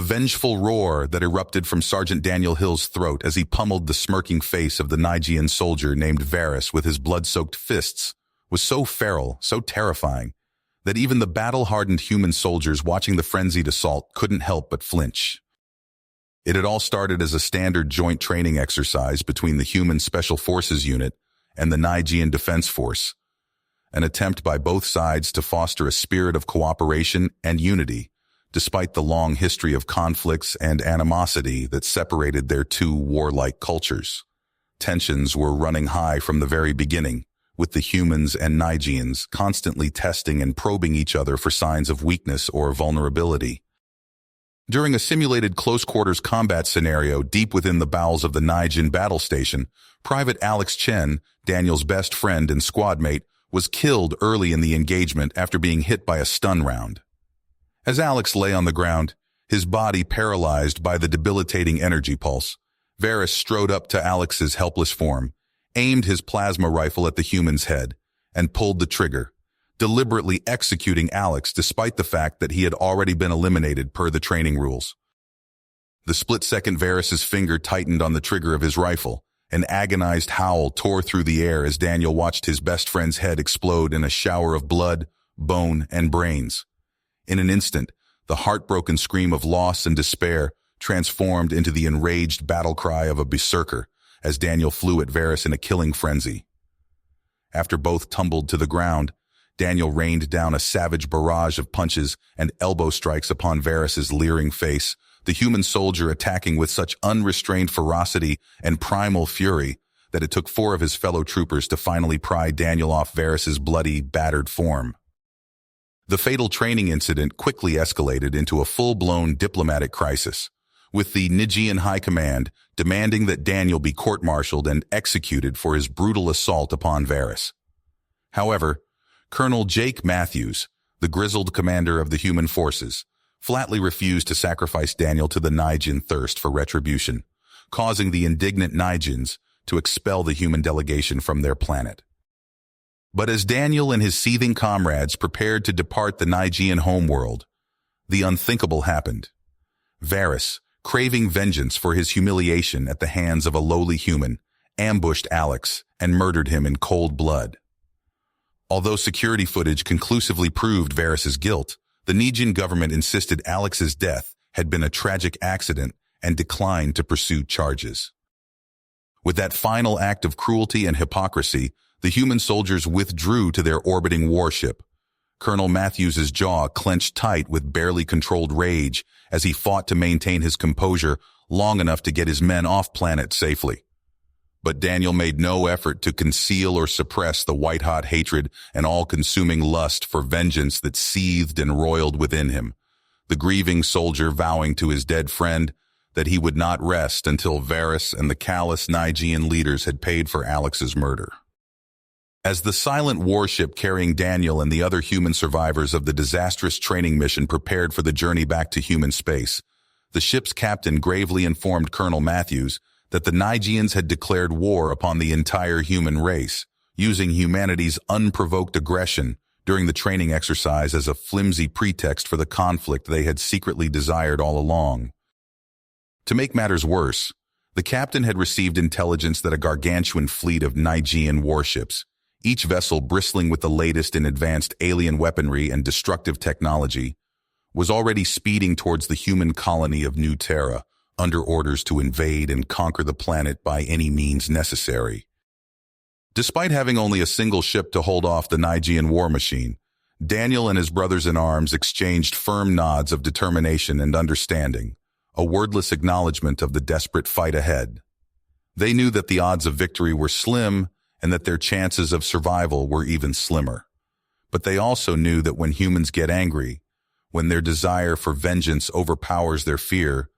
vengeful roar that erupted from Sergeant Daniel Hill's throat as he pummeled the smirking face of the Nigean soldier named Varys with his blood-soaked fists was so feral, so terrifying, that even the battle-hardened human soldiers watching the frenzied assault couldn't help but flinch. It had all started as a standard joint training exercise between the Human Special Forces Unit and the Nigean Defense Force, an attempt by both sides to foster a spirit of cooperation and unity, despite the long history of conflicts and animosity that separated their two warlike cultures. Tensions were running high from the very beginning, with the humans and Nigeans constantly testing and probing each other for signs of weakness or vulnerability. During a simulated close-quarters combat scenario deep within the bowels of the Nigean battle station, Private Alex Chen, Daniel's best friend and squad mate, was killed early in the engagement after being hit by a stun round. As Alex lay on the ground, his body paralyzed by the debilitating energy pulse, Varys strode up to Alex's helpless form, aimed his plasma rifle at the human's head, and pulled the trigger, deliberately executing Alex despite the fact that he had already been eliminated per the training rules. The split-second Varys's finger tightened on the trigger of his rifle. An agonized howl tore through the air as Daniel watched his best friend's head explode in a shower of blood, bone, and brains. In an instant, the heartbroken scream of loss and despair transformed into the enraged battle cry of a berserker as Daniel flew at Varys in a killing frenzy. After both tumbled to the ground, Daniel rained down a savage barrage of punches and elbow strikes upon Varys's leering face, the human soldier attacking with such unrestrained ferocity and primal fury that it took 4 of his fellow troopers to finally pry Daniel off Varys's bloody, battered form. The fatal training incident quickly escalated into a full-blown diplomatic crisis, with the Nigean High Command demanding that Daniel be court-martialed and executed for his brutal assault upon Varys. However, Colonel Jake Matthews, the grizzled commander of the human forces, flatly refused to sacrifice Daniel to the Nigean thirst for retribution, causing the indignant Nigeans to expel the human delegation from their planet. But as Daniel and his seething comrades prepared to depart the Nigean homeworld, the unthinkable happened. Varys, craving vengeance for his humiliation at the hands of a lowly human, ambushed Alex and murdered him in cold blood. Although security footage conclusively proved Varys's guilt, the Nigean government insisted Alex's death had been a tragic accident and declined to pursue charges. With that final act of cruelty and hypocrisy, the human soldiers withdrew to their orbiting warship. Colonel Matthews's jaw clenched tight with barely controlled rage as he fought to maintain his composure long enough to get his men off planet safely. But Daniel made no effort to conceal or suppress the white-hot hatred and all-consuming lust for vengeance that seethed and roiled within him, the grieving soldier vowing to his dead friend that he would not rest until Varys and the callous Nigean leaders had paid for Alex's murder. As the silent warship carrying Daniel and the other human survivors of the disastrous training mission prepared for the journey back to human space, the ship's captain gravely informed Colonel Matthews that the Nigeans had declared war upon the entire human race, using humanity's unprovoked aggression during the training exercise as a flimsy pretext for the conflict they had secretly desired all along. To make matters worse, the captain had received intelligence that a gargantuan fleet of Nigean warships, each vessel bristling with the latest in advanced alien weaponry and destructive technology, was already speeding towards the human colony of New Terra, under orders to invade and conquer the planet by any means necessary. Despite having only a single ship to hold off the Nigean war machine, Daniel and his brothers-in-arms exchanged firm nods of determination and understanding, a wordless acknowledgement of the desperate fight ahead. They knew that the odds of victory were slim and that their chances of survival were even slimmer. But they also knew that when humans get angry, when their desire for vengeance overpowers their fear,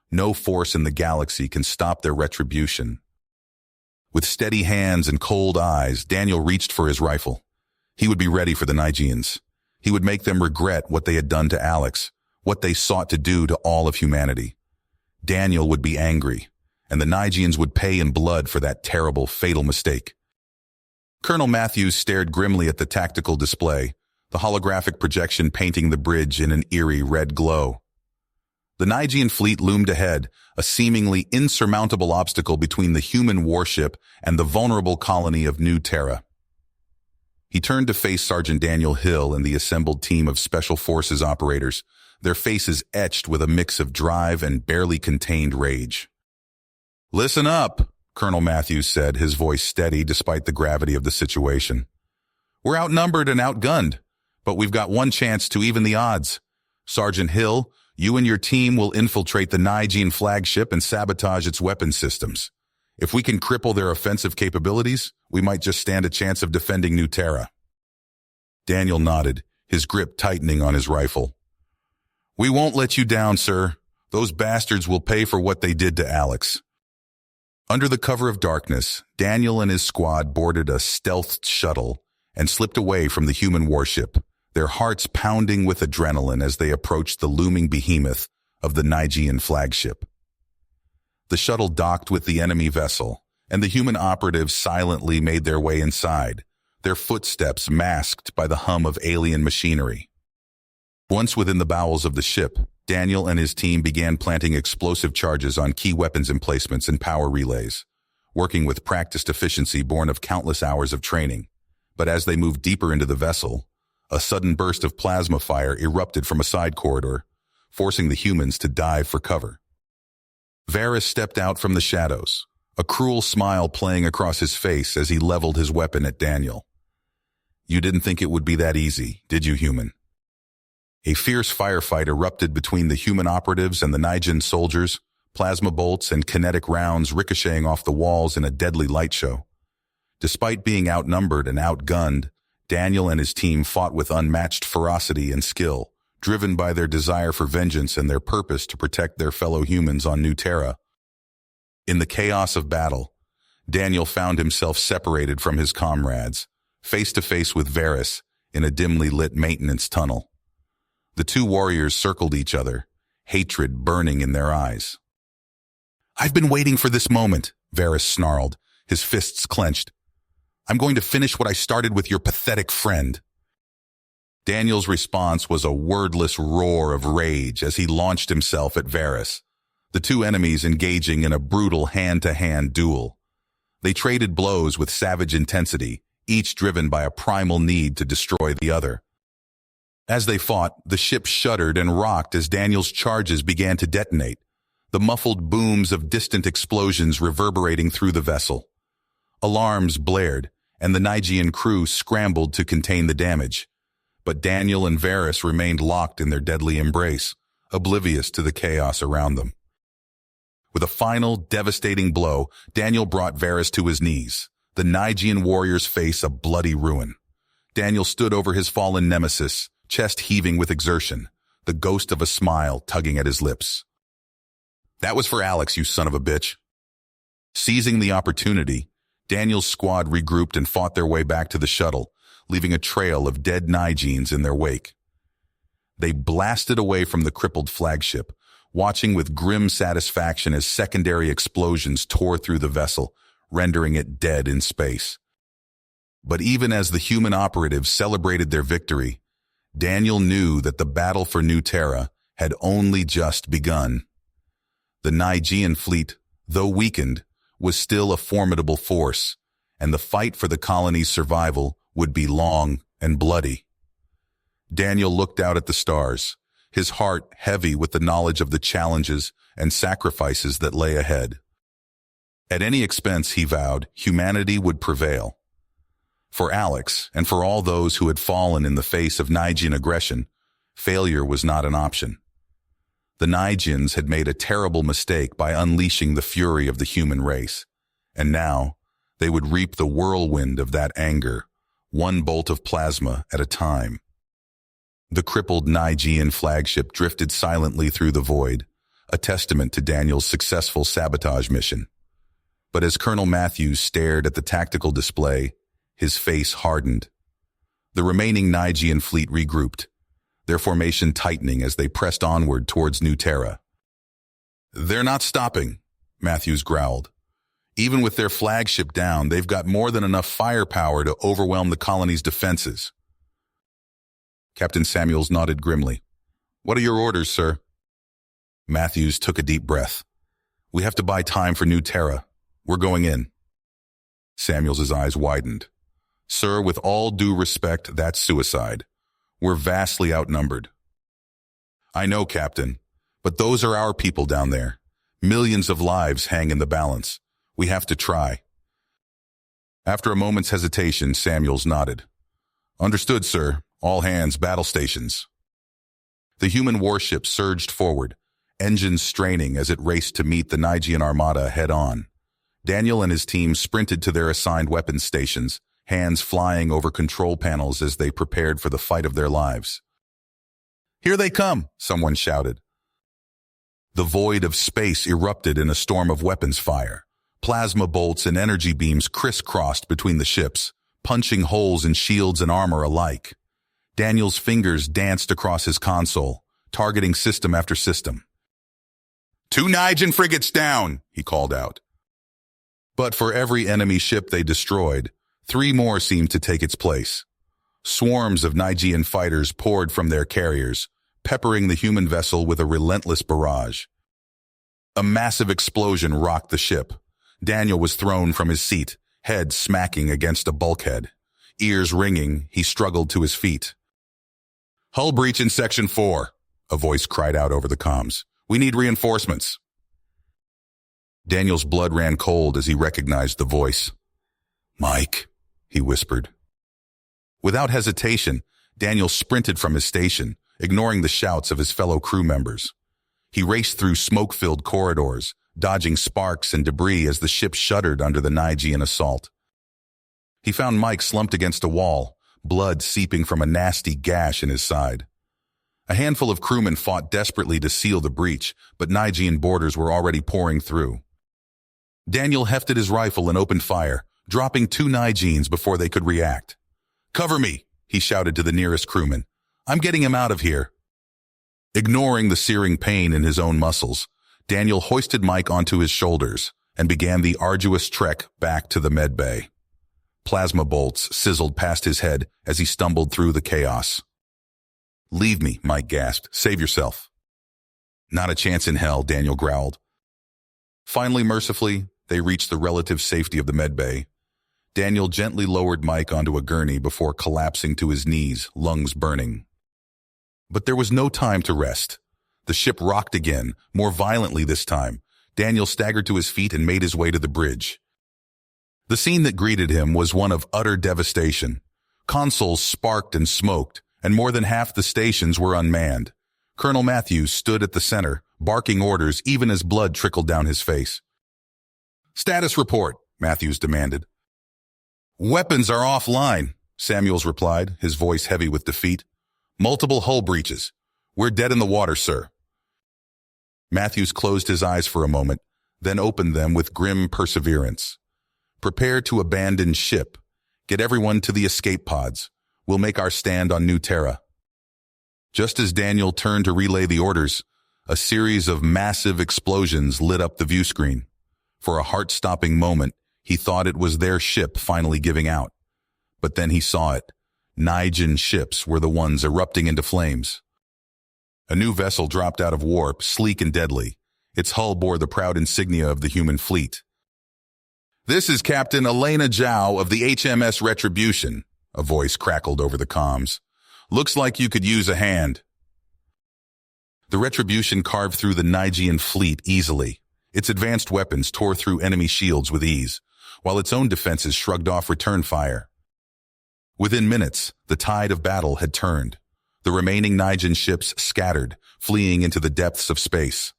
no force in the galaxy can stop their retribution. With steady hands and cold eyes, Daniel reached for his rifle. He would be ready for the Nigeans. He would make them regret what they had done to Alex, what they sought to do to all of humanity. Daniel would be angry, and the Nigeans would pay in blood for that terrible, fatal mistake. Colonel Matthews stared grimly at the tactical display, the holographic projection painting the bridge in an eerie red glow. The Nigean fleet loomed ahead, a seemingly insurmountable obstacle between the human warship and the vulnerable colony of New Terra. He turned to face Sergeant Daniel Hill and the assembled team of Special Forces operators, their faces etched with a mix of drive and barely contained rage. "Listen up," Colonel Matthews said, his voice steady despite the gravity of the situation. "We're outnumbered and outgunned, but we've got one chance to even the odds. Sergeant Hill, you and your team will infiltrate the Nigean flagship and sabotage its weapon systems. If we can cripple their offensive capabilities, we might just stand a chance of defending New Terra." Daniel nodded, his grip tightening on his rifle. "We won't let you down, sir. Those bastards will pay for what they did to Alex." Under the cover of darkness, Daniel and his squad boarded a stealthed shuttle and slipped away from the human warship, their hearts pounding with adrenaline as they approached the looming behemoth of the Nigean flagship. The shuttle docked with the enemy vessel, and the human operatives silently made their way inside, their footsteps masked by the hum of alien machinery. Once within the bowels of the ship, Daniel and his team began planting explosive charges on key weapons emplacements and power relays, working with practiced efficiency born of countless hours of training. But as they moved deeper into the vessel, a sudden burst of plasma fire erupted from a side corridor, forcing the humans to dive for cover. Varys stepped out from the shadows, a cruel smile playing across his face as he leveled his weapon at Daniel. "You didn't think it would be that easy, did you, human?" A fierce firefight erupted between the human operatives and the Nigean soldiers, plasma bolts and kinetic rounds ricocheting off the walls in a deadly light show. Despite being outnumbered and outgunned, Daniel and his team fought with unmatched ferocity and skill, driven by their desire for vengeance and their purpose to protect their fellow humans on New Terra. In the chaos of battle, Daniel found himself separated from his comrades, face to face with Varys in a dimly lit maintenance tunnel. The two warriors circled each other, hatred burning in their eyes. "I've been waiting for this moment," Varys snarled, his fists clenched. "I'm going to finish what I started with your pathetic friend." Daniel's response was a wordless roar of rage as he launched himself at Varys, the two enemies engaging in a brutal hand-to-hand duel. They traded blows with savage intensity, each driven by a primal need to destroy the other. As they fought, the ship shuddered and rocked as Daniel's charges began to detonate, the muffled booms of distant explosions reverberating through the vessel. Alarms blared, and the Nigean crew scrambled to contain the damage. But Daniel and Varys remained locked in their deadly embrace, oblivious to the chaos around them. With a final, devastating blow, Daniel brought Varys to his knees, the Nigean warrior's face a bloody ruin. Daniel stood over his fallen nemesis, chest heaving with exertion, the ghost of a smile tugging at his lips. "That was for Alex, you son of a bitch." Seizing the opportunity, Daniel's squad regrouped and fought their way back to the shuttle, leaving a trail of dead Nigeans in their wake. They blasted away from the crippled flagship, watching with grim satisfaction as secondary explosions tore through the vessel, rendering it dead in space. But even as the human operatives celebrated their victory, Daniel knew that the battle for New Terra had only just begun. The Nigean fleet, though weakened, was still a formidable force, and the fight for the colony's survival would be long and bloody. Daniel looked out at the stars, his heart heavy with the knowledge of the challenges and sacrifices that lay ahead. At any expense, he vowed, humanity would prevail. For Alex, and for all those who had fallen in the face of Nigean aggression, failure was not an option. The Nigeans had made a terrible mistake by unleashing the fury of the human race, and now they would reap the whirlwind of that anger, one bolt of plasma at a time. The crippled Nigean flagship drifted silently through the void, a testament to Daniel's successful sabotage mission. But as Colonel Matthews stared at the tactical display, his face hardened. The remaining Nigean fleet regrouped, their formation tightening as they pressed onward towards New Terra. "They're not stopping," Matthews growled. "Even with their flagship down, they've got more than enough firepower to overwhelm the colony's defenses." Captain Samuels nodded grimly. "What are your orders, sir?" Matthews took a deep breath. We have to buy time for New Terra. We're going in. Samuels's eyes widened. Sir, with all due respect, that's suicide. We're vastly outnumbered. I know, Captain, but those are our people down there. Millions of lives hang in the balance. We have to try. After a moment's hesitation, Samuels nodded. Understood, sir. All hands, battle stations. The human warship surged forward, engines straining as it raced to meet the Nigean armada head-on. Daniel and his team sprinted to their assigned weapons stations, hands flying over control panels as they prepared for the fight of their lives. Here they come, someone shouted. The void of space erupted in a storm of weapons fire. Plasma bolts and energy beams crisscrossed between the ships, punching holes in shields and armor alike. Daniel's fingers danced across his console, targeting system after system. 2 Nigean frigates down, he called out. But for every enemy ship they destroyed, 3 more seemed to take its place. Swarms of Nigean fighters poured from their carriers, peppering the human vessel with a relentless barrage. A massive explosion rocked the ship. Daniel was thrown from his seat, head smacking against a bulkhead. Ears ringing, he struggled to his feet. Hull breach in Section 4, a voice cried out over the comms. We need reinforcements. Daniel's blood ran cold as he recognized the voice. Mike, he whispered. Without hesitation, Daniel sprinted from his station, ignoring the shouts of his fellow crew members. He raced through smoke-filled corridors, dodging sparks and debris as the ship shuddered under the Nigean assault. He found Mike slumped against a wall, blood seeping from a nasty gash in his side. A handful of crewmen fought desperately to seal the breach, but Nigean boarders were already pouring through. Daniel hefted his rifle and opened fire, dropping 2 Nigeans before they could react. Cover me, he shouted to the nearest crewman. I'm getting him out of here. Ignoring the searing pain in his own muscles, Daniel hoisted Mike onto his shoulders and began the arduous trek back to the med bay. Plasma bolts sizzled past his head as he stumbled through the chaos. Leave me, Mike gasped. Save yourself. Not a chance in hell, Daniel growled. Finally, mercifully, they reached the relative safety of the med bay. Daniel gently lowered Mike onto a gurney before collapsing to his knees, lungs burning. But there was no time to rest. The ship rocked again, more violently this time. Daniel staggered to his feet and made his way to the bridge. The scene that greeted him was one of utter devastation. Consoles sparked and smoked, and more than half the stations were unmanned. Colonel Matthews stood at the center, barking orders even as blood trickled down his face. Status report, Matthews demanded. Weapons are offline, Samuels replied, his voice heavy with defeat. Multiple hull breaches. We're dead in the water, sir. Matthews closed his eyes for a moment, then opened them with grim perseverance. Prepare to abandon ship. Get everyone to the escape pods. We'll make our stand on New Terra. Just as Daniel turned to relay the orders, a series of massive explosions lit up the view screen. For a heart-stopping moment, he thought it was their ship finally giving out. But then he saw it. Nigean ships were the ones erupting into flames. A new vessel dropped out of warp, sleek and deadly. Its hull bore the proud insignia of the human fleet. This is Captain Elena Zhao of the HMS Retribution, a voice crackled over the comms. Looks like you could use a hand. The Retribution carved through the Nigean fleet easily. Its advanced weapons tore through enemy shields with ease, while its own defenses shrugged off return fire. Within minutes, the tide of battle had turned. The remaining Nigean ships scattered, fleeing into the depths of space.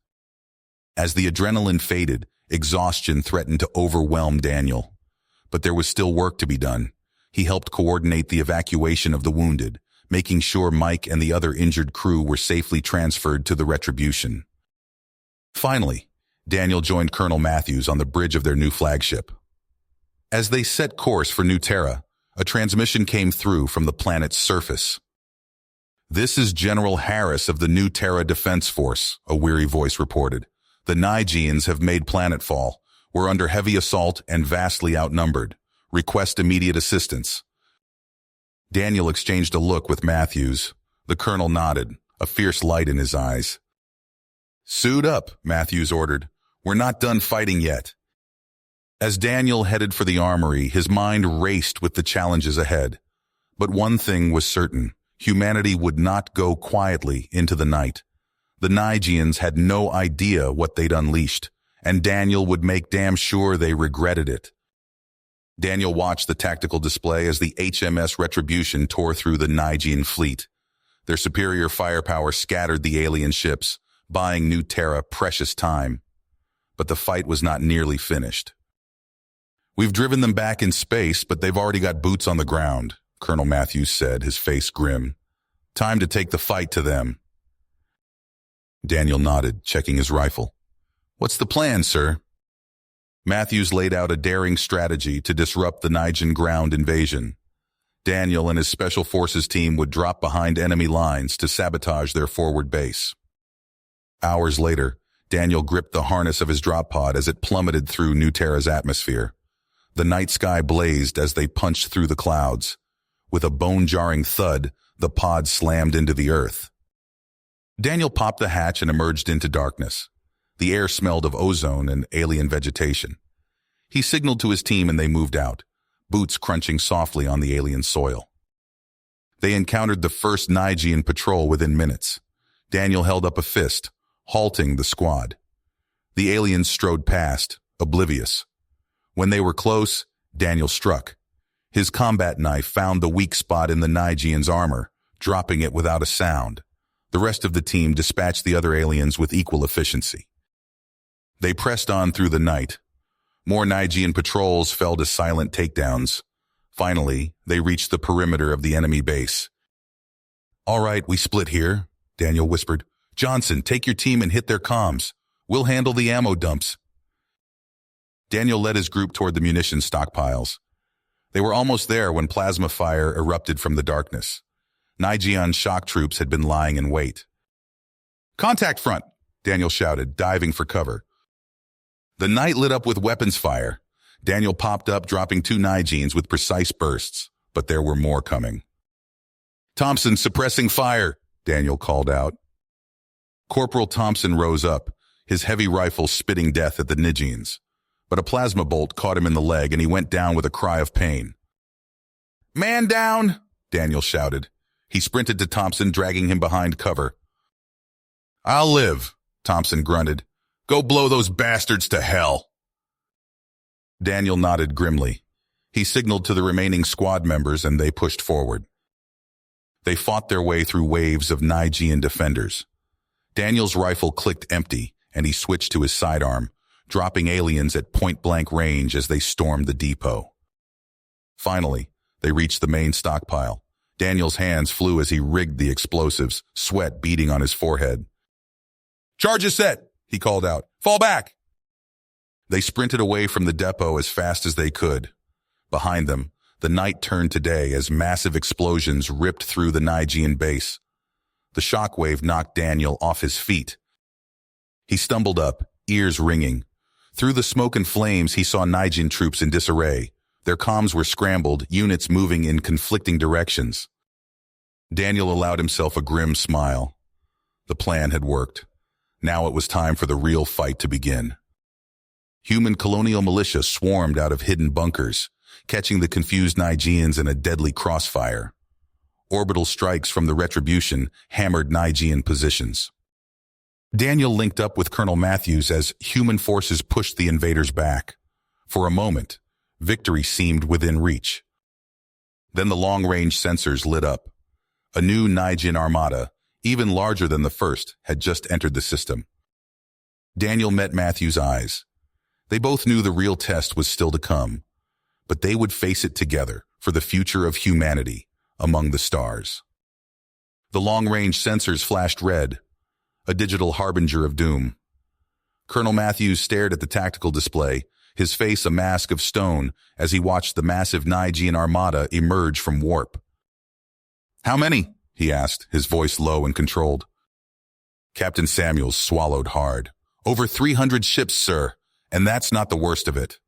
As the adrenaline faded, exhaustion threatened to overwhelm Daniel. But there was still work to be done. He helped coordinate the evacuation of the wounded, making sure Mike and the other injured crew were safely transferred to the Retribution. Finally, Daniel joined Colonel Matthews on the bridge of their new flagship. As they set course for New Terra, a transmission came through from the planet's surface. This is General Harris of the New Terra Defense Force, a weary voice reported. The Nigeans have made planetfall. We're under heavy assault and vastly outnumbered. Request immediate assistance. Daniel exchanged a look with Matthews. The colonel nodded, a fierce light in his eyes. Suit up, Matthews ordered. We're not done fighting yet. As Daniel headed for the armory, his mind raced with the challenges ahead. But one thing was certain. Humanity would not go quietly into the night. The Nigians had no idea what they'd unleashed, and Daniel would make damn sure they regretted it. Daniel watched the tactical display as the HMS Retribution tore through the Nigian fleet. Their superior firepower scattered the alien ships, buying New Terra precious time. But the fight was not nearly finished. We've driven them back in space, but they've already got boots on the ground, Colonel Matthews said, his face grim. Time to take the fight to them. Daniel nodded, checking his rifle. What's the plan, sir? Matthews laid out a daring strategy to disrupt the Nigian ground invasion. Daniel and his Special Forces team would drop behind enemy lines to sabotage their forward base. Hours later, Daniel gripped the harness of his drop pod as it plummeted through New Terra's atmosphere. The night sky blazed as they punched through the clouds. With a bone-jarring thud, the pod slammed into the earth. Daniel popped the hatch and emerged into darkness. The air smelled of ozone and alien vegetation. He signaled to his team and they moved out, boots crunching softly on the alien soil. They encountered the first Nigian patrol within minutes. Daniel held up a fist, halting the squad. The aliens strode past, oblivious. When they were close, Daniel struck. His combat knife found the weak spot in the Nigian's armor, dropping it without a sound. The rest of the team dispatched the other aliens with equal efficiency. They pressed on through the night. More Nigian patrols fell to silent takedowns. Finally, they reached the perimeter of the enemy base. All right, we split here, Daniel whispered. Johnson, take your team and hit their comms. We'll handle the ammo dumps. Daniel led his group toward the munitions stockpiles. They were almost there when plasma fire erupted from the darkness. Nigian shock troops had been lying in wait. Contact front, Daniel shouted, diving for cover. The night lit up with weapons fire. Daniel popped up, dropping 2 Nigians with precise bursts, but there were more coming. Thompson suppressing fire, Daniel called out. Corporal Thompson rose up, his heavy rifle spitting death at the Nigians. But a plasma bolt caught him in the leg and he went down with a cry of pain. Man down, Daniel shouted. He sprinted to Thompson, dragging him behind cover. I'll live, Thompson grunted. Go blow those bastards to hell. Daniel nodded grimly. He signaled to the remaining squad members and they pushed forward. They fought their way through waves of Nigian defenders. Daniel's rifle clicked empty and he switched to his sidearm, dropping aliens at point-blank range as they stormed the depot. Finally, they reached the main stockpile. Daniel's hands flew as he rigged the explosives, sweat beading on his forehead. Charges set, he called out. Fall back! They sprinted away from the depot as fast as they could. Behind them, the night turned to day as massive explosions ripped through the Nigian base. The shockwave knocked Daniel off his feet. He stumbled up, ears ringing. Through the smoke and flames, he saw Nigian troops in disarray. Their comms were scrambled, units moving in conflicting directions. Daniel allowed himself a grim smile. The plan had worked. Now it was time for the real fight to begin. Human colonial militia swarmed out of hidden bunkers, catching the confused Nigians in a deadly crossfire. Orbital strikes from the Retribution hammered Nigian positions. Daniel linked up with Colonel Matthews as human forces pushed the invaders back. For a moment, victory seemed within reach. Then the long-range sensors lit up. A new Nigian armada, even larger than the first, had just entered the system. Daniel met Matthews' eyes. They both knew the real test was still to come, but they would face it together for the future of humanity among the stars. The long-range sensors flashed red, a digital harbinger of doom. Colonel Matthews stared at the tactical display, his face a mask of stone as he watched the massive Nigian armada emerge from warp. How many? He asked, his voice low and controlled. Captain Samuels swallowed hard. Over 300 ships, sir, and that's not the worst of it.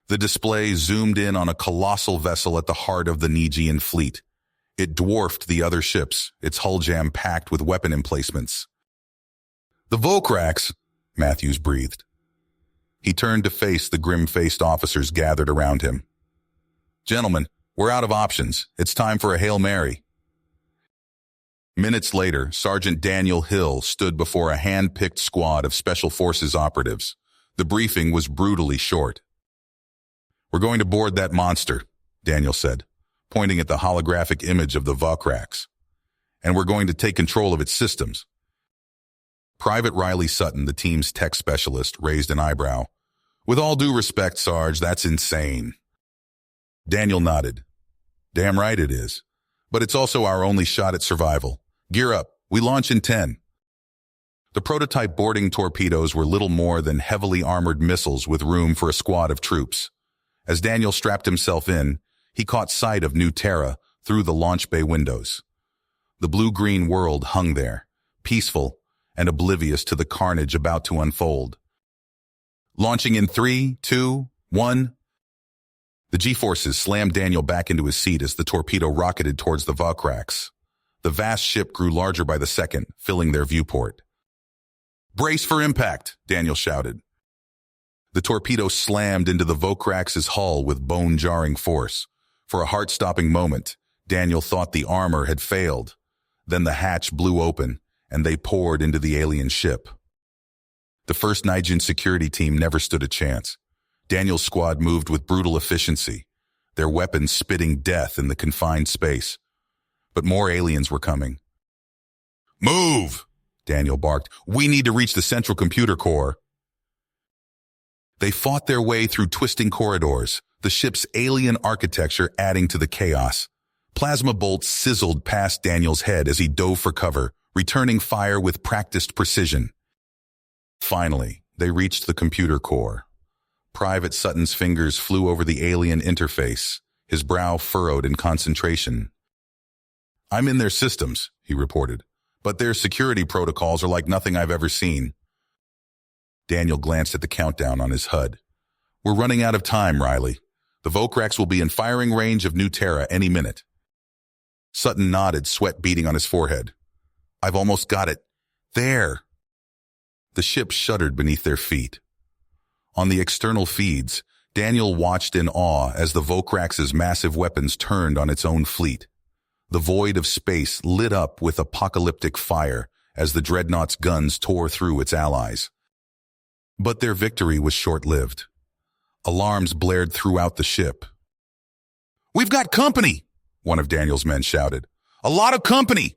The display zoomed in on a colossal vessel at the heart of the Nigian fleet. It dwarfed the other ships, its hull jam packed with weapon emplacements. The Volcrax, Matthews breathed. He turned to face the grim-faced officers gathered around him. Gentlemen, we're out of options. It's time for a Hail Mary. Minutes later, Sergeant Daniel Hill stood before a hand-picked squad of Special Forces operatives. The briefing was brutally short. We're going to board that monster, Daniel said, pointing at the holographic image of the Volcrax. And we're going to take control of its systems. Private Riley Sutton, the team's tech specialist, raised an eyebrow. With all due respect, Sarge, that's insane. Daniel nodded. Damn right it is. But it's also our only shot at survival. Gear up. We launch in 10. The prototype boarding torpedoes were little more than heavily armored missiles with room for a squad of troops. As Daniel strapped himself in, he caught sight of New Terra through the launch bay windows. The blue-green world hung there, peaceful and oblivious to the carnage about to unfold. Launching in 3, 2, 1. The G-forces slammed Daniel back into his seat as the torpedo rocketed towards the Volcrax. The vast ship grew larger by the second, filling their viewport. Brace for impact, Daniel shouted. The torpedo slammed into the Volcrax's hull with bone-jarring force. For a heart-stopping moment, Daniel thought the armor had failed. Then the hatch blew open, and they poured into the alien ship. The first Nigerian security team never stood a chance. Daniel's squad moved with brutal efficiency, their weapons spitting death in the confined space. But more aliens were coming. Move! Daniel barked. We need to reach the central computer core. They fought their way through twisting corridors, the ship's alien architecture adding to the chaos. Plasma bolts sizzled past Daniel's head as he dove for cover, returning fire with practiced precision. Finally, they reached the computer core. Private Sutton's fingers flew over the alien interface, his brow furrowed in concentration. I'm in their systems, he reported, but their security protocols are like nothing I've ever seen. Daniel glanced at the countdown on his HUD. We're running out of time, Riley. The Volcrax will be in firing range of New Terra any minute. Sutton nodded, sweat beading on his forehead. I've almost got it. There. The ship shuddered beneath their feet. On the external feeds, Daniel watched in awe as the Volcrax's massive weapons turned on its own fleet. The void of space lit up with apocalyptic fire as the dreadnought's guns tore through its allies. But their victory was short-lived. Alarms blared throughout the ship. We've got company, one of Daniel's men shouted. A lot of company!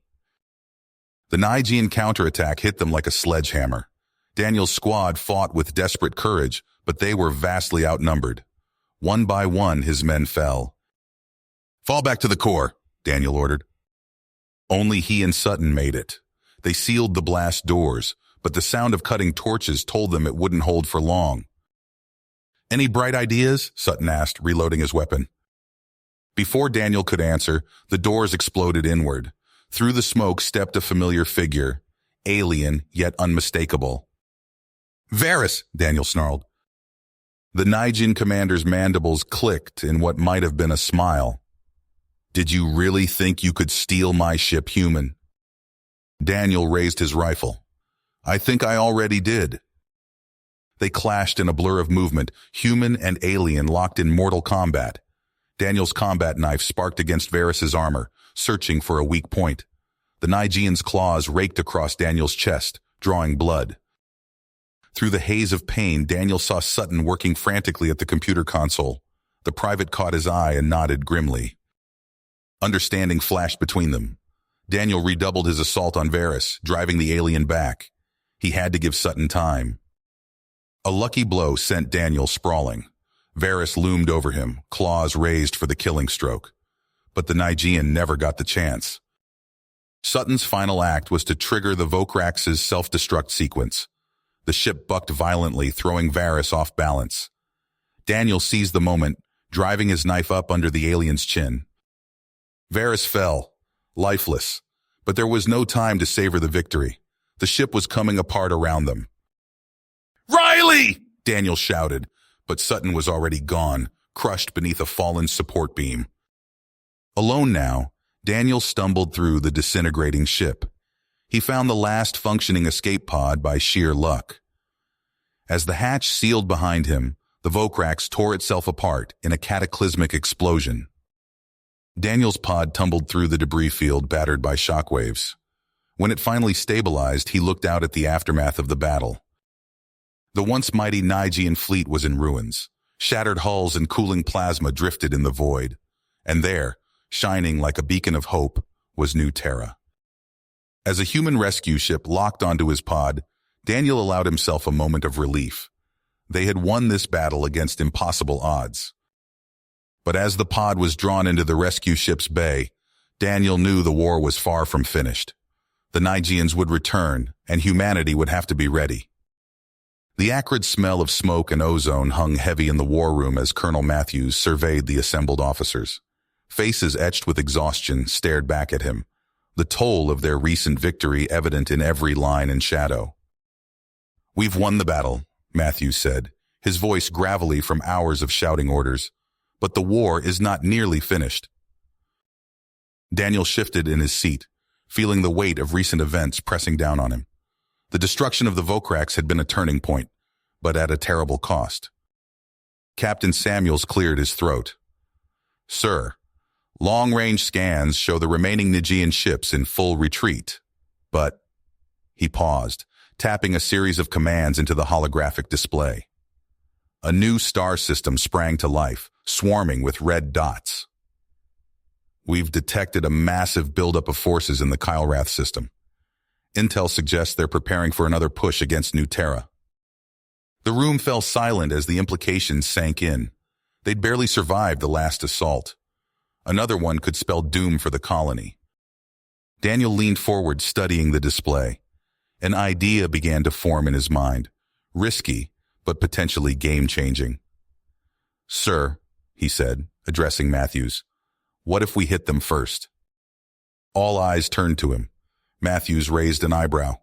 The Nigerian counterattack hit them like a sledgehammer. Daniel's squad fought with desperate courage, but they were vastly outnumbered. One by one, his men fell. Fall back to the core, Daniel ordered. Only he and Sutton made it. They sealed the blast doors, but the sound of cutting torches told them it wouldn't hold for long. Any bright ideas? Sutton asked, reloading his weapon. Before Daniel could answer, the doors exploded inward. Through the smoke stepped a familiar figure, alien yet unmistakable. Varys, Daniel snarled. The Nigerian commander's mandibles clicked in what might have been a smile. Did you really think you could steal my ship, human? Daniel raised his rifle. I think I already did. They clashed in a blur of movement, human and alien locked in mortal combat. Daniel's combat knife sparked against Varys's armor, searching for a weak point. The Nigerian's claws raked across Daniel's chest, drawing blood. Through the haze of pain, Daniel saw Sutton working frantically at the computer console. The private caught his eye and nodded grimly. Understanding flashed between them. Daniel redoubled his assault on Varys, driving the alien back. He had to give Sutton time. A lucky blow sent Daniel sprawling. Varys loomed over him, claws raised for the killing stroke. But the Nigerian never got the chance. Sutton's final act was to trigger the Volcrax's self-destruct sequence. The ship bucked violently, throwing Varys off balance. Daniel seized the moment, driving his knife up under the alien's chin. Varys fell, lifeless, but there was no time to savor the victory. The ship was coming apart around them. Riley! Daniel shouted, but Sutton was already gone, crushed beneath a fallen support beam. Alone now, Daniel stumbled through the disintegrating ship. He found the last functioning escape pod by sheer luck. As the hatch sealed behind him, the Vocrax tore itself apart in a cataclysmic explosion. Daniel's pod tumbled through the debris field, battered by shockwaves. When it finally stabilized, he looked out at the aftermath of the battle. The once mighty Nigean fleet was in ruins. Shattered hulls and cooling plasma drifted in the void. And there, shining like a beacon of hope, was New Terra. As a human rescue ship locked onto his pod, Daniel allowed himself a moment of relief. They had won this battle against impossible odds. But as the pod was drawn into the rescue ship's bay, Daniel knew the war was far from finished. The Nigeans would return, and humanity would have to be ready. The acrid smell of smoke and ozone hung heavy in the war room as Colonel Matthews surveyed the assembled officers. Faces etched with exhaustion stared back at him, the toll of their recent victory evident in every line and shadow. "We've won the battle," Matthews said, his voice gravelly from hours of shouting orders. "But the war is not nearly finished." Daniel shifted in his seat, feeling the weight of recent events pressing down on him. The destruction of the Vocrax had been a turning point, but at a terrible cost. Captain Samuels cleared his throat. "Sir, long-range scans show the remaining Nigean ships in full retreat, but—" He paused, tapping a series of commands into the holographic display. A new star system sprang to life, swarming with red dots. "We've detected a massive buildup of forces in the Kylrath system. Intel suggests they're preparing for another push against New Terra." The room fell silent as the implications sank in. They'd barely survived the last assault. Another one could spell doom for the colony. Daniel leaned forward, studying the display. An idea began to form in his mind, risky, but potentially game-changing. "Sir," he said, addressing Matthews, "what if we hit them first?" All eyes turned to him. Matthews raised an eyebrow.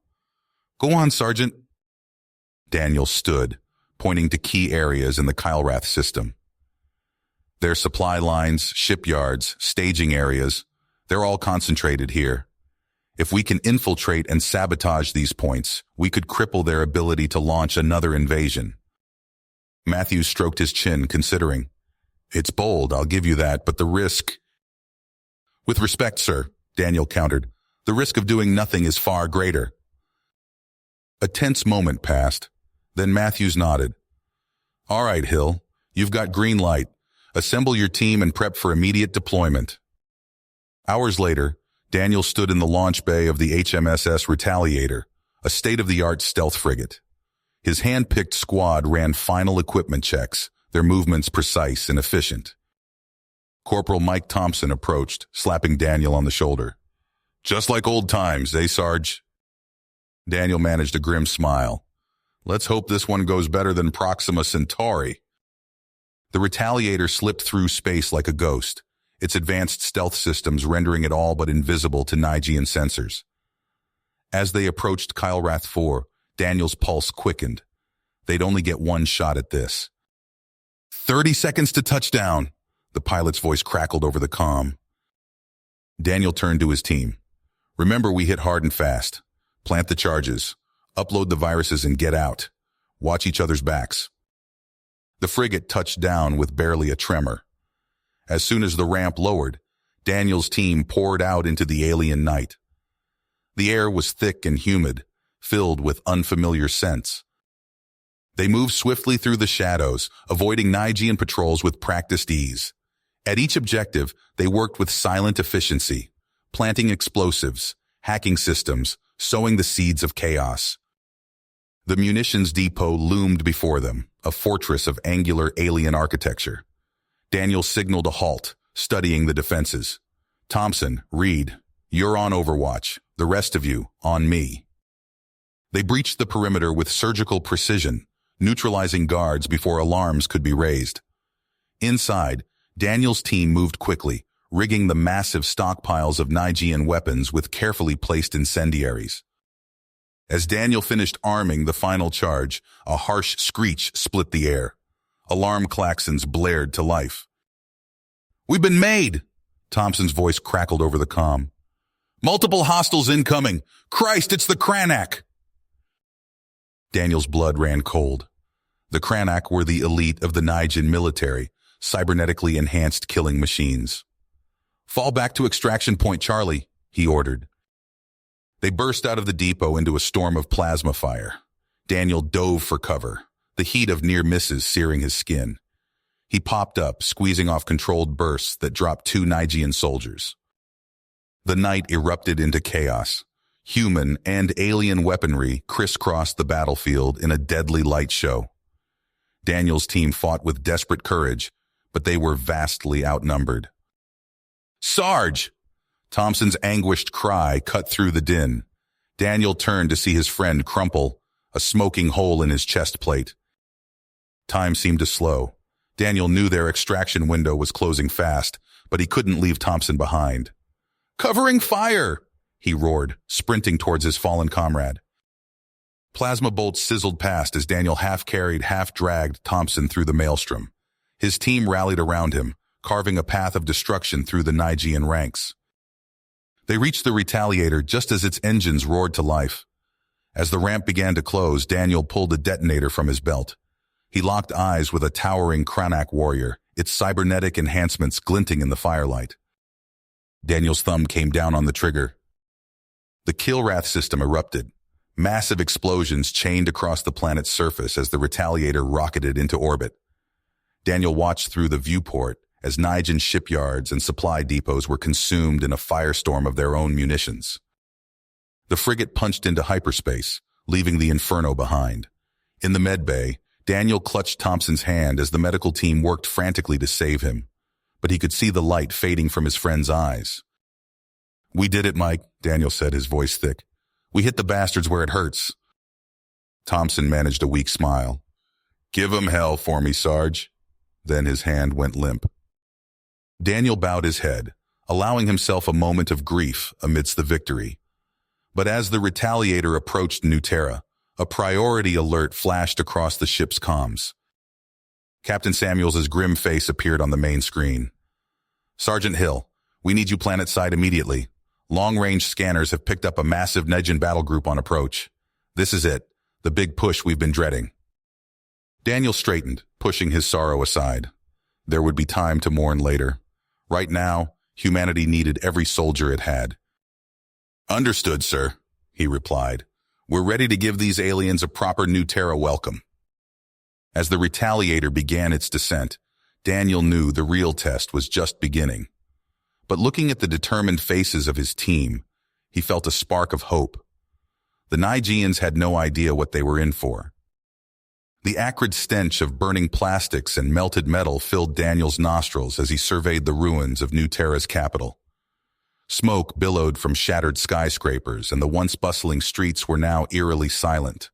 "Go on, Sergeant." Daniel stood, pointing to key areas in the Kylrath system. Their supply lines, shipyards, staging areas, they're all concentrated here. If we can infiltrate and sabotage these points, we could cripple their ability to launch another invasion. Matthews stroked his chin, considering. "It's bold, I'll give you that, but the risk—" "With respect, sir," Daniel countered, "the risk of doing nothing is far greater." A tense moment passed. Then Matthews nodded. "All right, Hill, you've got green light. Assemble your team and prep for immediate deployment." Hours later, Daniel stood in the launch bay of the HMSS Retaliator, a state-of-the-art stealth frigate. His hand-picked squad ran final equipment checks, their movements precise and efficient. Corporal Mike Thompson approached, slapping Daniel on the shoulder. "Just like old times, eh, Sarge?" Daniel managed a grim smile. "Let's hope this one goes better than Proxima Centauri." The Retaliator slipped through space like a ghost, its advanced stealth systems rendering it all but invisible to Nigean sensors. As they approached Kylrath 4, Daniel's pulse quickened. They'd only get one shot at this. 30 seconds to touchdown, the pilot's voice crackled over the comm. Daniel turned to his team. "Remember, we hit hard and fast. Plant the charges. Upload the viruses and get out. Watch each other's backs." The frigate touched down with barely a tremor. As soon as the ramp lowered, Daniel's team poured out into the alien night. The air was thick and humid, filled with unfamiliar scents. They moved swiftly through the shadows, avoiding Nigean patrols with practiced ease. At each objective, they worked with silent efficiency, planting explosives, hacking systems, sowing the seeds of chaos. The munitions depot loomed before them, a fortress of angular alien architecture. Daniel signaled a halt, studying the defenses. "Thompson, Reed, you're on Overwatch. The rest of you, on me." They breached the perimeter with surgical precision, neutralizing guards before alarms could be raised. Inside, Daniel's team moved quickly, rigging the massive stockpiles of Nigean weapons with carefully placed incendiaries. As Daniel finished arming the final charge, a harsh screech split the air. Alarm klaxons blared to life. "We've been made!" Thompson's voice crackled over the comm. Multiple hostiles incoming! Christ, it's the Cranach! Daniel's blood ran cold. The Cranach were the elite of the Nijin military, cybernetically enhanced killing machines. Fall back to extraction point, Charlie, he ordered. They burst out of the depot into a storm of plasma fire. Daniel dove for cover, the heat of near misses searing his skin. He popped up, squeezing off controlled bursts that dropped 2 Nijian soldiers. The night erupted into chaos. Human and alien weaponry crisscrossed the battlefield in a deadly light show. Daniel's team fought with desperate courage, but they were vastly outnumbered. Sarge! Thompson's anguished cry cut through the din. Daniel turned to see his friend crumple, a smoking hole in his chest plate. Time seemed to slow. Daniel knew their extraction window was closing fast, but he couldn't leave Thompson behind. Covering fire! He roared, sprinting towards his fallen comrade. Plasma bolts sizzled past as Daniel half-carried, half-dragged Thompson through the maelstrom. His team rallied around him, carving a path of destruction through the Nijian ranks. They reached the Retaliator just as its engines roared to life. As the ramp began to close, Daniel pulled a detonator from his belt. He locked eyes with a towering Cranach warrior, its cybernetic enhancements glinting in the firelight. Daniel's thumb came down on the trigger. The Killwrath system erupted. Massive explosions chained across the planet's surface as the Retaliator rocketed into orbit. Daniel watched through the viewport as Nijin shipyards and supply depots were consumed in a firestorm of their own munitions. The frigate punched into hyperspace, leaving the inferno behind. In the medbay, Daniel clutched Thompson's hand as the medical team worked frantically to save him, but he could see the light fading from his friend's eyes. We did it, Mike, Daniel said, his voice thick. We hit the bastards where it hurts. Thompson managed a weak smile. Give 'em hell for me, Sarge. Then his hand went limp. Daniel bowed his head, allowing himself a moment of grief amidst the victory. But as the Retaliator approached New Terra, a priority alert flashed across the ship's comms. Captain Samuels's grim face appeared on the main screen. Sergeant Hill, we need you planet-side immediately. Long-range scanners have picked up a massive Nijin battle group on approach. This is it, the big push we've been dreading. Daniel straightened, pushing his sorrow aside. There would be time to mourn later. Right now, humanity needed every soldier it had. Understood, sir, he replied. We're ready to give these aliens a proper New Terra welcome. As the Retaliator began its descent, Daniel knew the real test was just beginning. But looking at the determined faces of his team, he felt a spark of hope. The Nijians had no idea what they were in for. The acrid stench of burning plastics and melted metal filled Daniel's nostrils as he surveyed the ruins of New Terra's capital. Smoke billowed from shattered skyscrapers, and the once bustling streets were now eerily silent.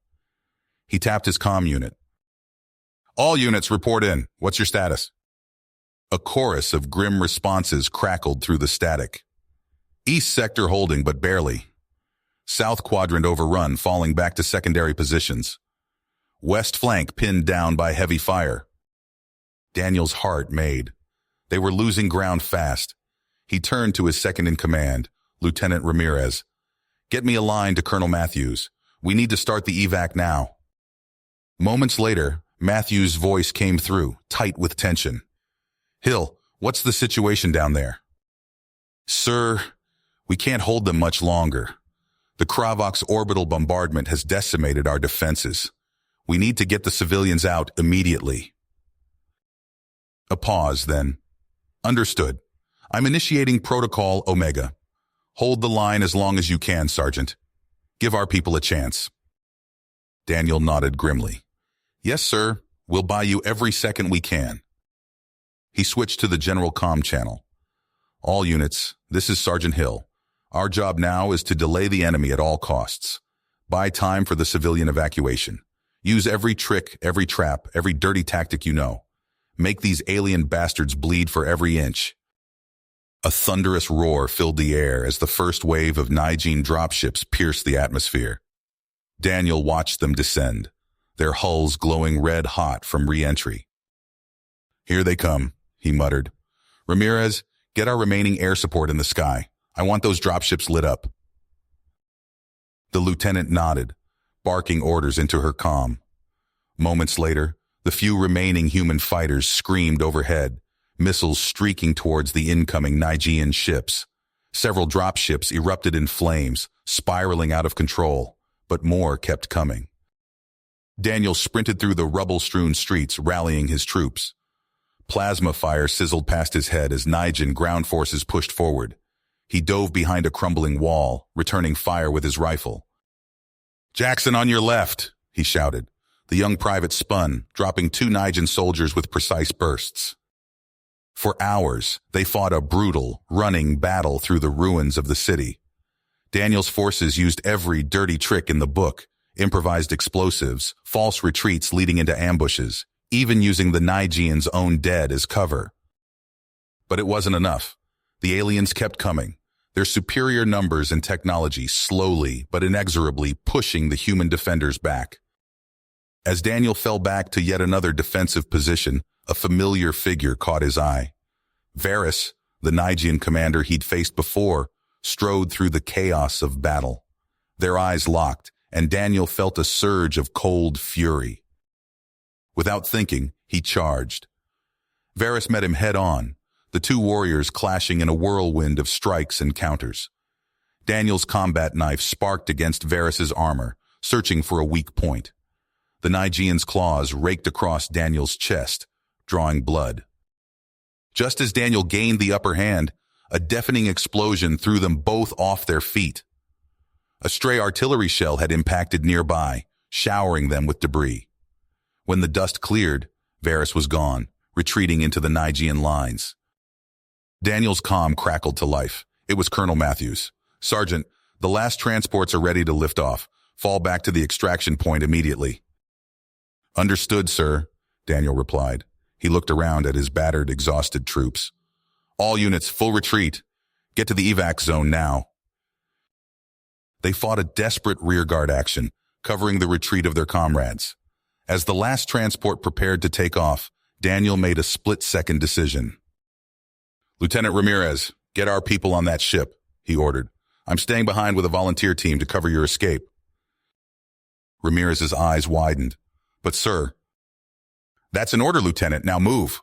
He tapped his comm unit. All units report in. What's your status? A chorus of grim responses crackled through the static. East sector holding, but barely. South quadrant overrun, falling back to secondary positions. West flank pinned down by heavy fire. Daniel's heart made. They were losing ground fast. He turned to his second-in-command, Lieutenant Ramirez. Get me a line to Colonel Matthews. We need to start the evac now. Moments later, Matthews' voice came through, tight with tension. Hill, what's the situation down there? Sir, we can't hold them much longer. The Kravok's orbital bombardment has decimated our defenses. We need to get the civilians out immediately. A pause, then. Understood. I'm initiating Protocol Omega. Hold the line as long as you can, Sergeant. Give our people a chance. Daniel nodded grimly. Yes, sir. We'll buy you every second we can. He switched to the general comm channel. All units, this is Sergeant Hill. Our job now is to delay the enemy at all costs. Buy time for the civilian evacuation. Use every trick, every trap, every dirty tactic you know. Make these alien bastards bleed for every inch. A thunderous roar filled the air as the first wave of Nijin dropships pierced the atmosphere. Daniel watched them descend, their hulls glowing red-hot from re-entry. Here they come, he muttered. Ramirez, get our remaining air support in the sky. I want those dropships lit up. The lieutenant nodded, barking orders into her comm. Moments later, the few remaining human fighters screamed overhead, missiles streaking towards the incoming Nigean ships. Several dropships erupted in flames, spiraling out of control, but more kept coming. Daniel sprinted through the rubble-strewn streets, rallying his troops. Plasma fire sizzled past his head as Nigean ground forces pushed forward. He dove behind a crumbling wall, returning fire with his rifle. "Jackson, on your left," he shouted. The young private spun, dropping 2 Nigean soldiers with precise bursts. For hours, they fought a brutal, running battle through the ruins of the city. Daniel's forces used every dirty trick in the book, improvised explosives, false retreats leading into ambushes, even using the Nigeans' own dead as cover. But it wasn't enough. The aliens kept coming, their superior numbers and technology slowly but inexorably pushing the human defenders back. As Daniel fell back to yet another defensive position, a familiar figure caught his eye. Varys, the Nigean commander he'd faced before, strode through the chaos of battle. Their eyes locked, and Daniel felt a surge of cold fury. Without thinking, he charged. Varys met him head-on, the 2 warriors clashing in a whirlwind of strikes and counters. Daniel's combat knife sparked against Varys's armor, searching for a weak point. The Nigean's claws raked across Daniel's chest, drawing blood. Just as Daniel gained the upper hand, a deafening explosion threw them both off their feet. A stray artillery shell had impacted nearby, showering them with debris. When the dust cleared, Varys was gone, retreating into the Nigean lines. Daniel's comm crackled to life. It was Colonel Matthews. "Sergeant, the last transports are ready to lift off. Fall back to the extraction point immediately." "Understood, sir," Daniel replied. He looked around at his battered, exhausted troops. "All units, full retreat. Get to the evac zone now." They fought a desperate rearguard action, covering the retreat of their comrades. As the last transport prepared to take off, Daniel made a split-second decision. "Lieutenant Ramirez, get our people on that ship," he ordered. "I'm staying behind with a volunteer team to cover your escape." Ramirez's eyes widened. "But sir—" "That's an order, Lieutenant. Now move."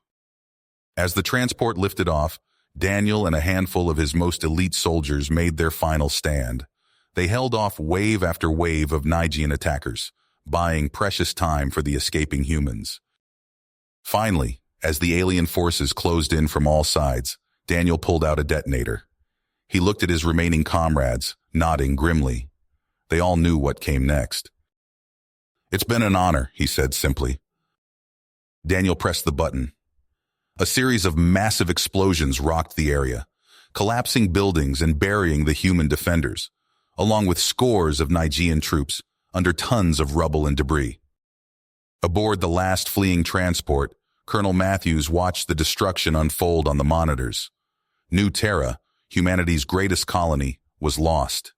As the transport lifted off, Daniel and a handful of his most elite soldiers made their final stand. They held off wave after wave of Nigean attackers, buying precious time for the escaping humans. Finally, as the alien forces closed in from all sides, Daniel pulled out a detonator. He looked at his remaining comrades, nodding grimly. They all knew what came next. "It's been an honor," he said simply. Daniel pressed the button. A series of massive explosions rocked the area, collapsing buildings and burying the human defenders, along with scores of Nigean troops under tons of rubble and debris. Aboard the last fleeing transport, Colonel Matthews watched the destruction unfold on the monitors. New Terra, humanity's greatest colony, was lost.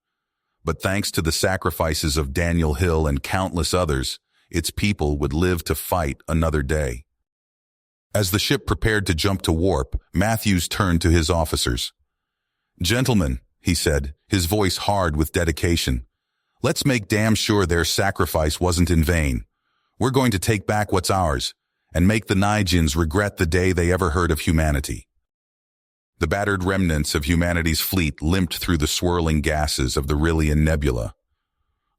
But thanks to the sacrifices of Daniel Hill and countless others, its people would live to fight another day. As the ship prepared to jump to warp, Matthews turned to his officers. "Gentlemen," he said, his voice hard with dedication, "let's make damn sure their sacrifice wasn't in vain. We're going to take back what's ours and make the Nigeans regret the day they ever heard of humanity." The battered remnants of humanity's fleet limped through the swirling gases of the Rillian Nebula.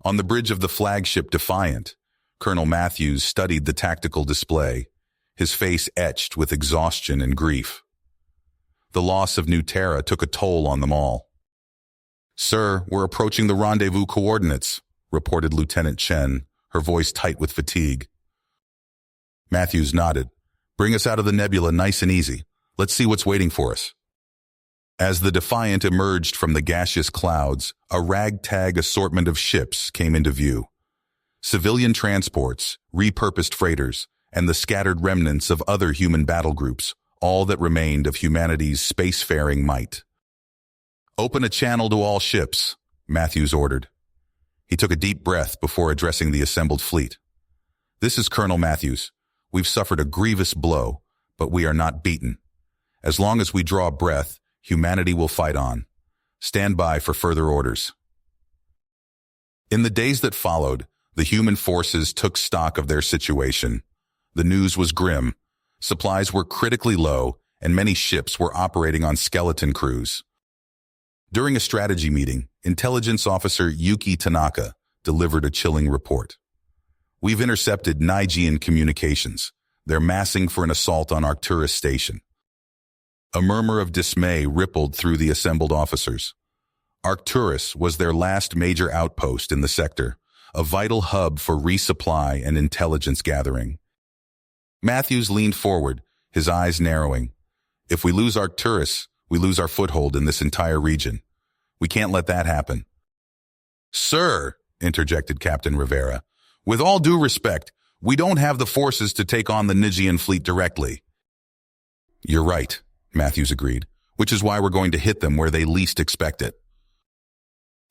On the bridge of the flagship Defiant, Colonel Matthews studied the tactical display, his face etched with exhaustion and grief. The loss of New Terra took a toll on them all. "Sir, we're approaching the rendezvous coordinates," reported Lieutenant Chen, her voice tight with fatigue. Matthews nodded. "Bring us out of the nebula nice and easy. Let's see what's waiting for us." As the Defiant emerged from the gaseous clouds, a ragtag assortment of ships came into view. Civilian transports, repurposed freighters, and the scattered remnants of other human battle groups, all that remained of humanity's spacefaring might. "Open a channel to all ships," Matthews ordered. He took a deep breath before addressing the assembled fleet. "This is Colonel Matthews. We've suffered a grievous blow, but we are not beaten. As long as we draw breath, humanity will fight on. Stand by for further orders. In the days that followed, the human forces took stock of their situation. The news was grim. Supplies were critically low, and many ships were operating on skeleton crews. During a strategy meeting, Intelligence Officer Yuki Tanaka delivered a chilling report. We've intercepted Nigean communications. They're massing for an assault on Arcturus Station. A murmur of dismay rippled through the assembled officers. Arcturus was their last major outpost in the sector, a vital hub for resupply and intelligence gathering. Matthews leaned forward, his eyes narrowing. If we lose Arcturus, we lose our foothold in this entire region. We can't let that happen. Sir, interjected Captain Rivera, with all due respect, we don't have the forces to take on the Nigean fleet directly. You're right, Matthews agreed, which is why we're going to hit them where they least expect it.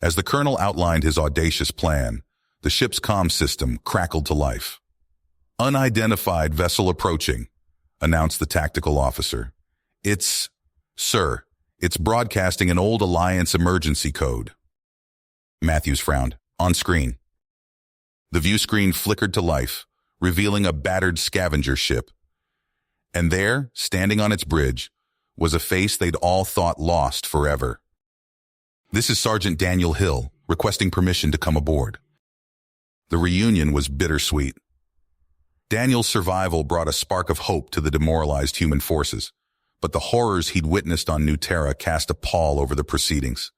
As the colonel outlined his audacious plan, the ship's comm system crackled to life. Unidentified vessel approaching, announced the tactical officer. Sir, it's broadcasting an old Alliance emergency code. Matthews frowned. On screen. The view screen flickered to life, revealing a battered scavenger ship. And there, standing on its bridge, was a face they'd all thought lost forever. This is Sergeant Daniel Hill, requesting permission to come aboard. The reunion was bittersweet. Daniel's survival brought a spark of hope to the demoralized human forces, but the horrors he'd witnessed on New Terra cast a pall over the proceedings.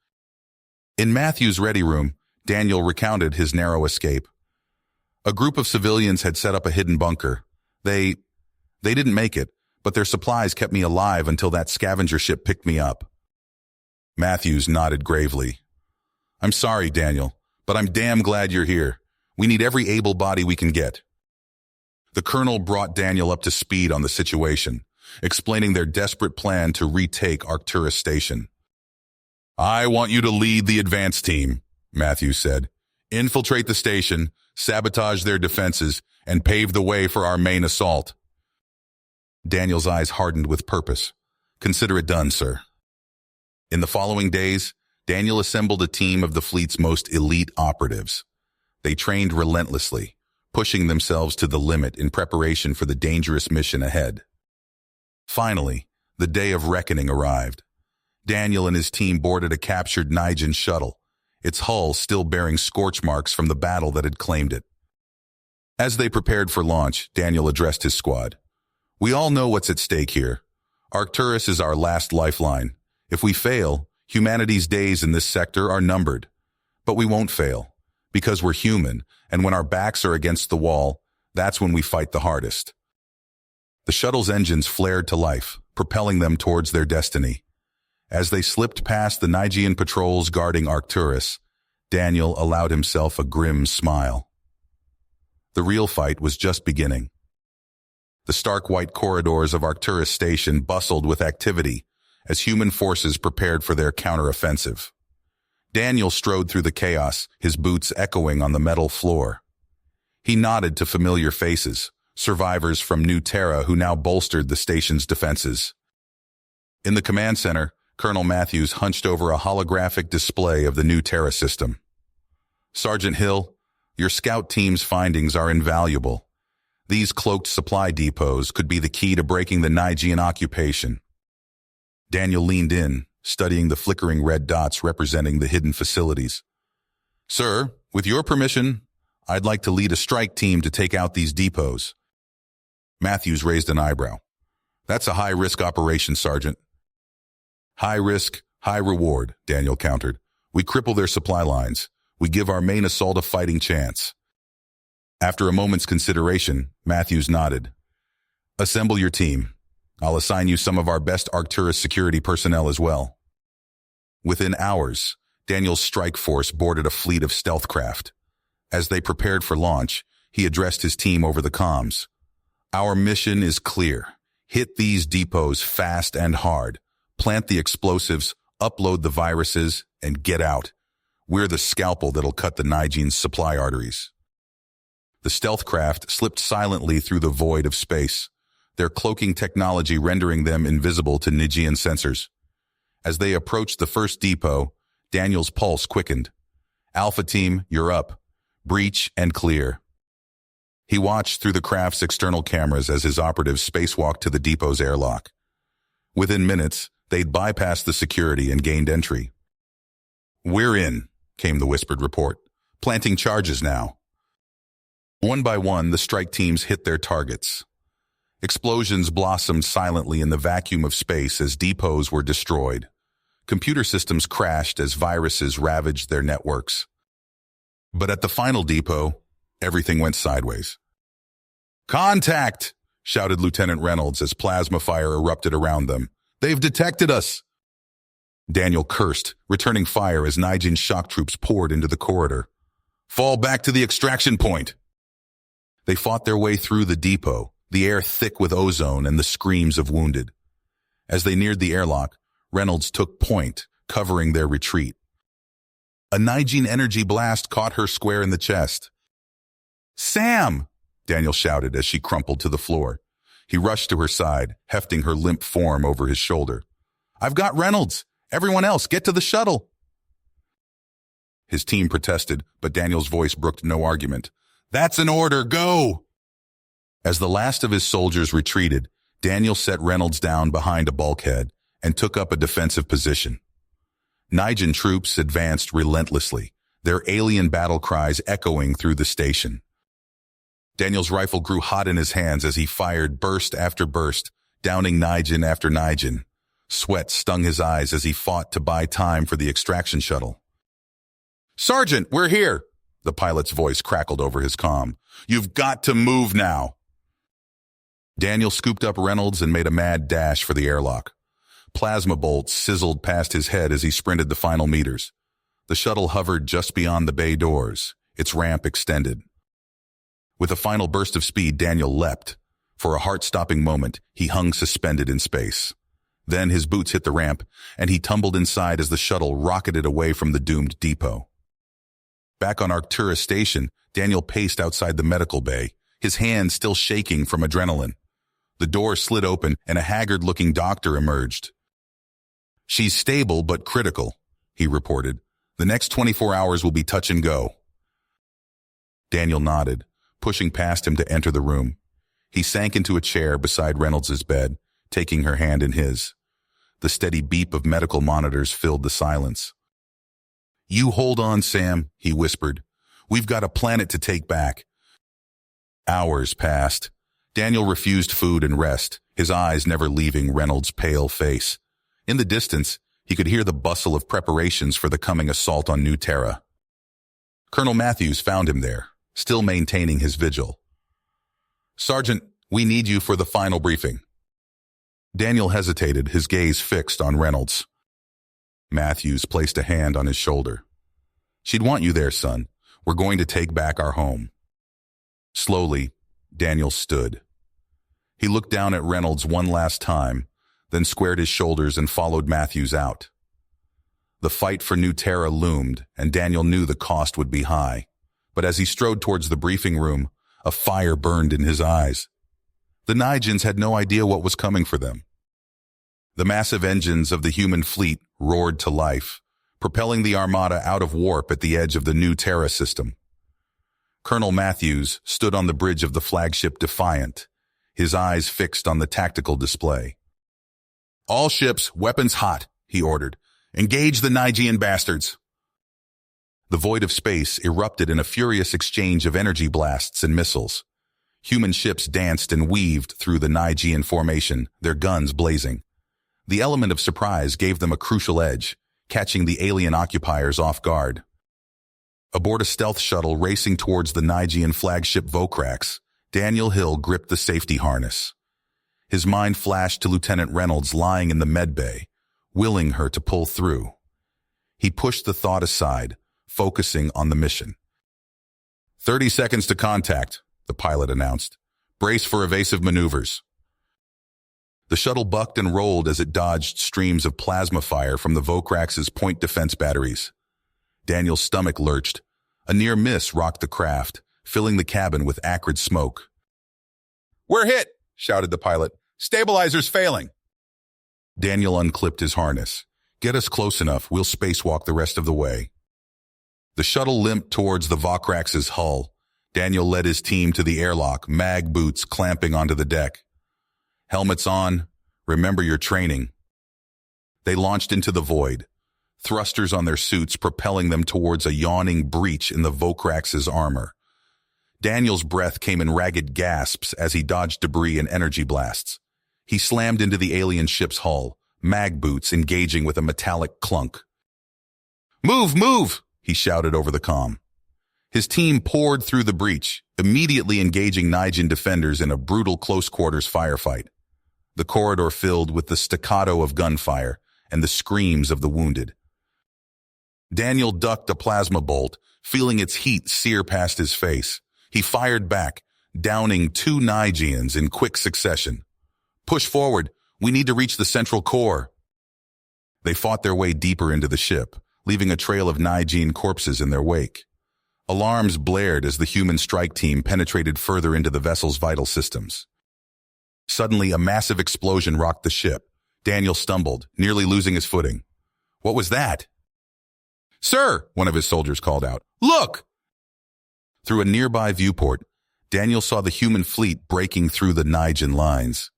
In Matthew's ready room, Daniel recounted his narrow escape. A group of civilians had set up a hidden bunker. They didn't make it, but their supplies kept me alive until that scavenger ship picked me up. Matthews nodded gravely. I'm sorry, Daniel, but I'm damn glad you're here. We need every able body we can get. The colonel brought Daniel up to speed on the situation, explaining their desperate plan to retake Arcturus Station. I want you to lead the advance team, Matthews said. Infiltrate the station, sabotage their defenses, and pave the way for our main assault. Daniel's eyes hardened with purpose. Consider it done, sir. In the following days, Daniel assembled a team of the fleet's most elite operatives. They trained relentlessly, pushing themselves to the limit in preparation for the dangerous mission ahead. Finally, the day of reckoning arrived. Daniel and his team boarded a captured Nigean shuttle, its hull still bearing scorch marks from the battle that had claimed it. As they prepared for launch, Daniel addressed his squad. We all know what's at stake here. Arcturus is our last lifeline. If we fail, humanity's days in this sector are numbered. But we won't fail, because we're human, and when our backs are against the wall, that's when we fight the hardest. The shuttle's engines flared to life, propelling them towards their destiny. As they slipped past the Nigean patrols guarding Arcturus, Daniel allowed himself a grim smile. The real fight was just beginning. The stark white corridors of Arcturus Station bustled with activity as human forces prepared for their counteroffensive. Daniel strode through the chaos, his boots echoing on the metal floor. He nodded to familiar faces, survivors from New Terra who now bolstered the station's defenses. In the command center, Colonel Matthews hunched over a holographic display of the New Terra system. Sergeant Hill, your scout team's findings are invaluable. These cloaked supply depots could be the key to breaking the Nigean occupation. Daniel leaned in, studying the flickering red dots representing the hidden facilities. Sir, with your permission, I'd like to lead a strike team to take out these depots. Matthews raised an eyebrow. That's a high-risk operation, Sergeant. High risk, high reward, Daniel countered. We cripple their supply lines. We give our main assault a fighting chance. After a moment's consideration, Matthews nodded. Assemble your team. I'll assign you some of our best Arcturus security personnel as well. Within hours, Daniel's strike force boarded a fleet of stealth craft. As they prepared for launch, he addressed his team over the comms. Our mission is clear. Hit these depots fast and hard. Plant the explosives, upload the viruses, and get out. We're the scalpel that'll cut the Nigean supply arteries. The stealth craft slipped silently through the void of space, their cloaking technology rendering them invisible to Nigean sensors. As they approached the first depot, Daniel's pulse quickened. Alpha Team, you're up. Breach and clear. He watched through the craft's external cameras as his operatives spacewalked to the depot's airlock. Within minutes, they'd bypassed the security and gained entry. "We're in," came the whispered report. "Planting charges now." One by one, the strike teams hit their targets. Explosions blossomed silently in the vacuum of space as depots were destroyed. Computer systems crashed as viruses ravaged their networks. But at the final depot, everything went sideways. "Contact!" shouted Lieutenant Reynolds as plasma fire erupted around them. "They've detected us!" Daniel cursed, returning fire as Nijin's shock troops poured into the corridor. "Fall back to the extraction point!" They fought their way through the depot, the air thick with ozone and the screams of wounded. As they neared the airlock, Reynolds took point, covering their retreat. A Nijin energy blast caught her square in the chest. "Sam!" Daniel shouted as she crumpled to the floor. He rushed to her side, hefting her limp form over his shoulder. "I've got Reynolds! Everyone else, get to the shuttle!" His team protested, but Daniel's voice brooked no argument. "That's an order, go!" As the last of his soldiers retreated, Daniel set Reynolds down behind a bulkhead and took up a defensive position. Nijin troops advanced relentlessly, their alien battle cries echoing through the station. Daniel's rifle grew hot in his hands as he fired burst after burst, downing Nijin after Nijin. Sweat stung his eyes as he fought to buy time for the extraction shuttle. "Sergeant, we're here!" The pilot's voice crackled over his comm. "You've got to move now!" Daniel scooped up Reynolds and made a mad dash for the airlock. Plasma bolts sizzled past his head as he sprinted the final meters. The shuttle hovered just beyond the bay doors, its ramp extended. With a final burst of speed, Daniel leapt. For a heart-stopping moment, he hung suspended in space. Then his boots hit the ramp, and he tumbled inside as the shuttle rocketed away from the doomed depot. Back on Arcturus Station, Daniel paced outside the medical bay, his hands still shaking from adrenaline. The door slid open, and a haggard-looking doctor emerged. "She's stable but critical," he reported. "The next 24 hours will be touch and go." Daniel nodded, pushing past him to enter the room. He sank into a chair beside Reynolds' bed, taking her hand in his. The steady beep of medical monitors filled the silence. "You hold on, Sam," he whispered. "We've got a planet to take back." Hours passed. Daniel refused food and rest, his eyes never leaving Reynolds' pale face. In the distance, he could hear the bustle of preparations for the coming assault on New Terra. Colonel Matthews found him there, still maintaining his vigil. "Sergeant, we need you for the final briefing." Daniel hesitated, his gaze fixed on Reynolds. Matthews placed a hand on his shoulder. "She'd want you there, son. We're going to take back our home." Slowly, Daniel stood. He looked down at Reynolds one last time, then squared his shoulders and followed Matthews out. The fight for New Terra loomed, and Daniel knew the cost would be high. But as he strode towards the briefing room, a fire burned in his eyes. The Nijins had no idea what was coming for them. The massive engines of the human fleet roared to life, propelling the armada out of warp at the edge of the New Terra system. Colonel Matthews stood on the bridge of the flagship Defiant, his eyes fixed on the tactical display. "All ships, weapons hot," he ordered. "Engage the Nigean bastards." The void of space erupted in a furious exchange of energy blasts and missiles. Human ships danced and weaved through the Nigean formation, their guns blazing. The element of surprise gave them a crucial edge, catching the alien occupiers off guard. Aboard a stealth shuttle racing towards the Nigean flagship Vocrax, Daniel Hill gripped the safety harness. His mind flashed to Lieutenant Reynolds lying in the medbay, willing her to pull through. He pushed the thought aside, focusing on the mission. 30 seconds to contact, the pilot announced. "Brace for evasive maneuvers." The shuttle bucked and rolled as it dodged streams of plasma fire from the Vocrax's point defense batteries. Daniel's stomach lurched. A near miss rocked the craft, filling the cabin with acrid smoke. "We're hit!" shouted the pilot. "Stabilizers failing!" Daniel unclipped his harness. Get us close enough, we'll spacewalk the rest of the way. The shuttle limped towards the Vokrax's hull. Daniel led his team to the airlock, mag boots clamping onto the deck. Helmets on, remember your training. They launched into the void, thrusters on their suits propelling them towards a yawning breach in the Vokrax's armor. Daniel's breath came in ragged gasps as he dodged debris and energy blasts. He slammed into the alien ship's hull, mag boots engaging with a metallic clunk. "Move, move!" he shouted over the comm. His team poured through the breach, immediately engaging Nijin defenders in a brutal close-quarters firefight. The corridor filled with the staccato of gunfire and the screams of the wounded. Daniel ducked a plasma bolt, feeling its heat sear past his face. He fired back, downing 2 Nijians in quick succession. "Push forward. We need to reach the central core." They fought their way deeper into the ship, leaving a trail of Nijin corpses in their wake. Alarms blared as the human strike team penetrated further into the vessel's vital systems. Suddenly, a massive explosion rocked the ship. Daniel stumbled, nearly losing his footing. "What was that?" "Sir," one of his soldiers called out, "look!" Through a nearby viewport, Daniel saw the human fleet breaking through the Nijin lines.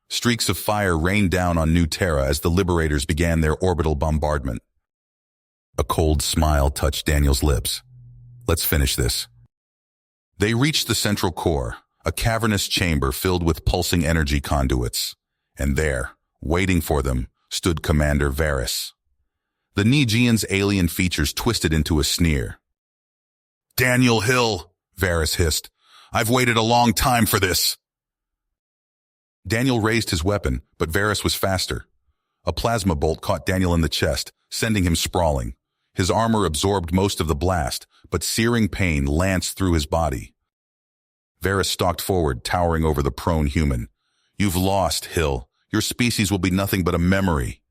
Streaks of fire rained down on New Terra as the Liberators began their orbital bombardment. A cold smile touched Daniel's lips. "Let's finish this." They reached the central core, a cavernous chamber filled with pulsing energy conduits. And there, waiting for them, stood Commander Varys. The Nijian's alien features twisted into a sneer. "Daniel Hill," Varys hissed. "I've waited a long time for this." Daniel raised his weapon, but Varys was faster. A plasma bolt caught Daniel in the chest, sending him sprawling. His armor absorbed most of the blast, but searing pain lanced through his body. Varys stalked forward, towering over the prone human. "You've lost, Hill. Your species will be nothing but a memory."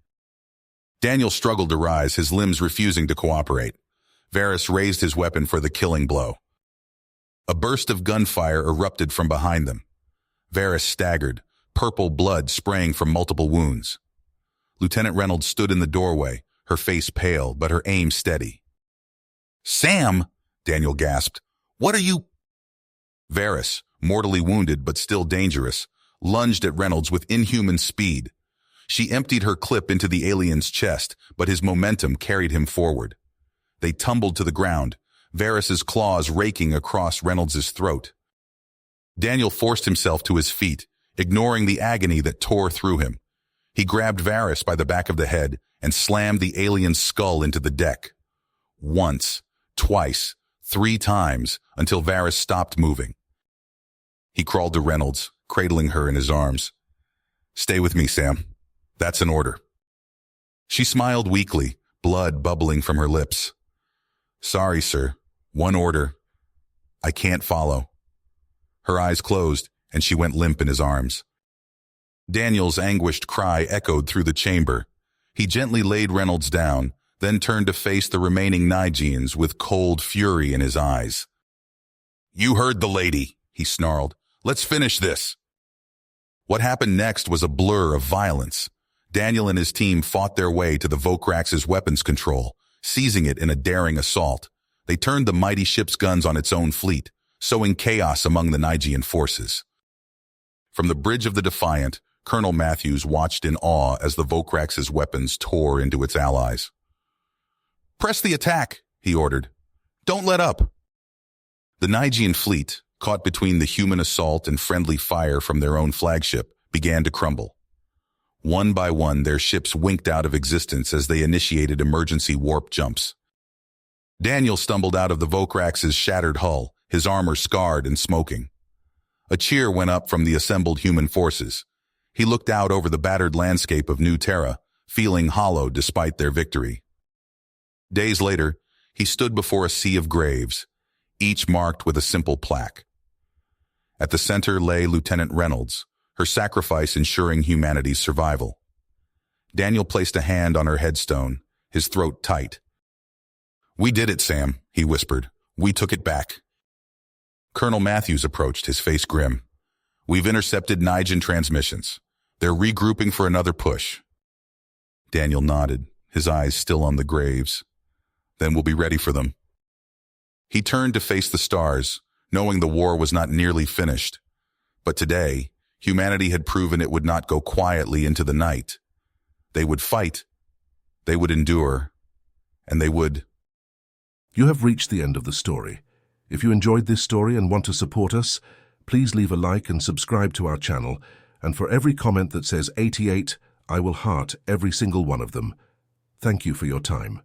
Daniel struggled to rise, his limbs refusing to cooperate. Varys raised his weapon for the killing blow. A burst of gunfire erupted from behind them. Varys staggered, purple blood spraying from multiple wounds. Lieutenant Reynolds stood in the doorway, her face pale, but her aim steady. "Sam!" Daniel gasped. "What are you—" Varys, mortally wounded but still dangerous, lunged at Reynolds with inhuman speed. She emptied her clip into the alien's chest, but his momentum carried him forward. They tumbled to the ground, Varys's claws raking across Reynolds's throat. Daniel forced himself to his feet, ignoring the agony that tore through him. He grabbed Varys by the back of the head and slammed the alien's skull into the deck. Once, twice, 3 times, until Varys stopped moving. He crawled to Reynolds, cradling her in his arms. "Stay with me, Sam. That's an order." She smiled weakly, blood bubbling from her lips. "Sorry, sir. One order. I can't follow." Her eyes closed, and she went limp in his arms. Daniel's anguished cry echoed through the chamber. He gently laid Reynolds down, then turned to face the remaining Nijians with cold fury in his eyes. "You heard the lady," he snarled. "Let's finish this." What happened next was a blur of violence. Daniel and his team fought their way to the Vokrax's weapons control, seizing it in a daring assault. They turned the mighty ship's guns on its own fleet, sowing chaos among the Nijian forces. From the bridge of the Defiant, Colonel Matthews watched in awe as the Vokrax's weapons tore into its allies. "Press the attack," he ordered. "Don't let up." The Nijian fleet, caught between the human assault and friendly fire from their own flagship, began to crumble. One by one, their ships winked out of existence as they initiated emergency warp jumps. Daniel stumbled out of the Vokrax's shattered hull, his armor scarred and smoking. A cheer went up from the assembled human forces. He looked out over the battered landscape of New Terra, feeling hollow despite their victory. Days later, he stood before a sea of graves, each marked with a simple plaque. At the center lay Lieutenant Reynolds, her sacrifice ensuring humanity's survival. Daniel placed a hand on her headstone, his throat tight. "We did it, Sam," he whispered. "We took it back." Colonel Matthews approached, his face grim. "We've intercepted Nijin transmissions. They're regrouping for another push." Daniel nodded, his eyes still on the graves. Then we'll be ready for them. He turned to face the stars, knowing the war was not nearly finished. But today, humanity had proven it would not go quietly into the night. They would fight, they would endure, and they would... You have reached the end of the story. If you enjoyed this story and want to support us, please leave a like and subscribe to our channel, and for every comment that says 88, I will heart every single one of them. Thank you for your time.